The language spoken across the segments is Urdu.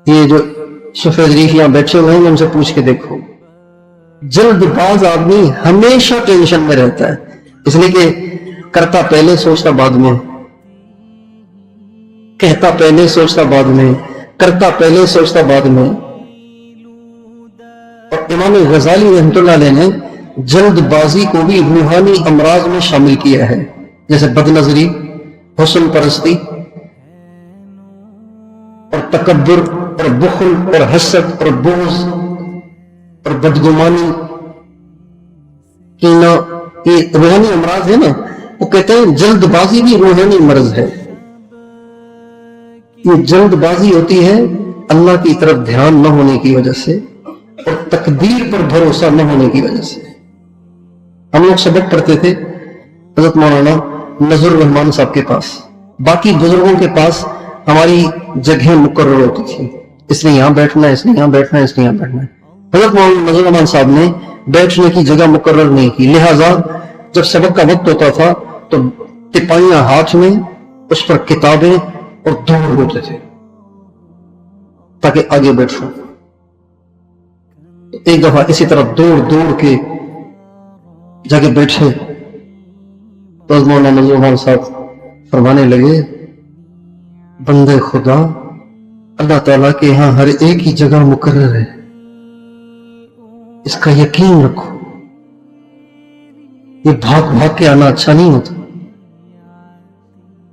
یہ جو سفید ریف یہاں بیٹھے ہوئے ہیں ان سے پوچھ کے دیکھو، جلد باز آدمی ہمیشہ ٹینشن میں رہتا ہے، اس لیے کہ کرتا پہلے سوچتا بعد میں، کہتا پہلے سوچتا بعد میں، کرتا پہلے سوچتا بعد میں۔ اور امام غزالی رحمۃ اللہ علیہ نے جلد بازی کو بھی روحانی امراض میں شامل کیا ہے، جیسے بد نظری، حسن پرستی اور تکبر اور بخل اور حسد اور بغض اور بدگمانی، کینہ، یہ روحانی امراض ہے نا۔ وہ کہتے ہیں جلد بازی بھی روحانی مرض ہے۔ یہ جلد بازی ہوتی ہے اللہ کی طرف دھیان نہ ہونے کی وجہ سے اور تقدیر پر بھروسہ نہ ہونے کی وجہ سے۔ ہم لوگ سبق پڑھتے تھے حضرت مولانا نذر الرحمان صاحب کے پاس، باقی بزرگوں کے پاس ہماری جگہیں مقرر ہوتی تھی، اس نے یہاں بیٹھنا ہے، اس نے یہاں بیٹھنا ہے، اس نے یہاں بیٹھنا ہے۔ حضرت مولانا نذر الرحمان صاحب نے بیٹھنے کی جگہ مقرر نہیں کی، لہذا جب سبق کا وقت ہوتا تھا تو تپائیاں ہاتھ میں، اس پر کتابیں اور دور ہوتے تھے تاکہ آگے بیٹھوں۔ ایک دفعہ اسی طرح دوڑ کے جا کے بیٹھے تو مولانا نذر الرحمان صاحب فرمانے لگے، بندے خدا، اللہ تعالیٰ کے یہاں ہر ایک ہی جگہ مقرر ہے، اس کا یقین رکھو، یہ بھاگ کے آنا اچھا نہیں ہوتا،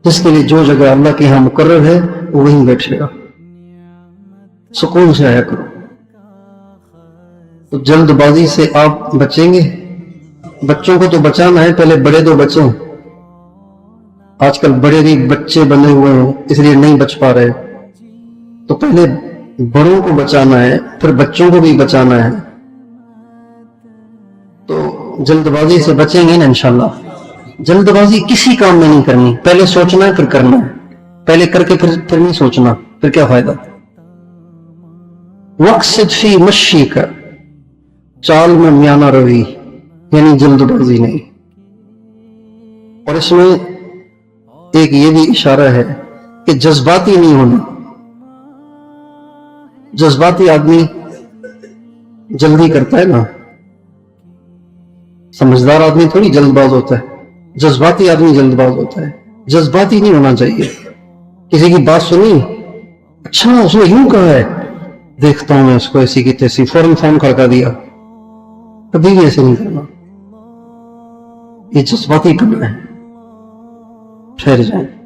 جس کے لیے جو جگہ اللہ کے یہاں مقرر ہے وہ وہیں بیٹھے گا، سکون سے آیا کرو۔ تو جلد بازی سے آپ بچیں گے؟ بچوں کو تو بچانا ہے، پہلے بڑے تو بچیں۔ آج کل بڑے بھی بچے بنے ہوئے ہیں اس لیے نہیں بچ پا رہے، تو پہلے بڑوں کو بچانا ہے، پھر بچوں کو بھی بچانا ہے۔ تو جلد بازی سے بچیں گے نا انشاءاللہ۔ جلد بازی کسی کام میں نہیں کرنی، پہلے سوچنا ہے پھر کرنا ہے، پہلے کر کے پھر نہیں سوچنا، پھر کیا فائدہ۔ وقصد فی مشی کا، چال میں میانہ روی، یعنی جلد بازی نہیں۔ اور اس میں ایک یہ بھی اشارہ ہے کہ جذباتی نہیں ہونا۔ جذباتی آدمی جلدی کرتا ہے نا، سمجھدار آدمی تھوڑی جلد باز ہوتا ہے، جذباتی آدمی جلد باز ہوتا ہے۔ جذباتی نہیں ہونا چاہیے۔ کسی کی بات سنی، اچھا اس نے یوں کہا ہے، دیکھتا ہوں میں اس کو ایسی کی تیسی، فوراً فون کھڑکا دیا، کبھی بھی ایسے نہیں کرنا، یہ جذباتی کرنا ہے۔ ٹھہر جائیں۔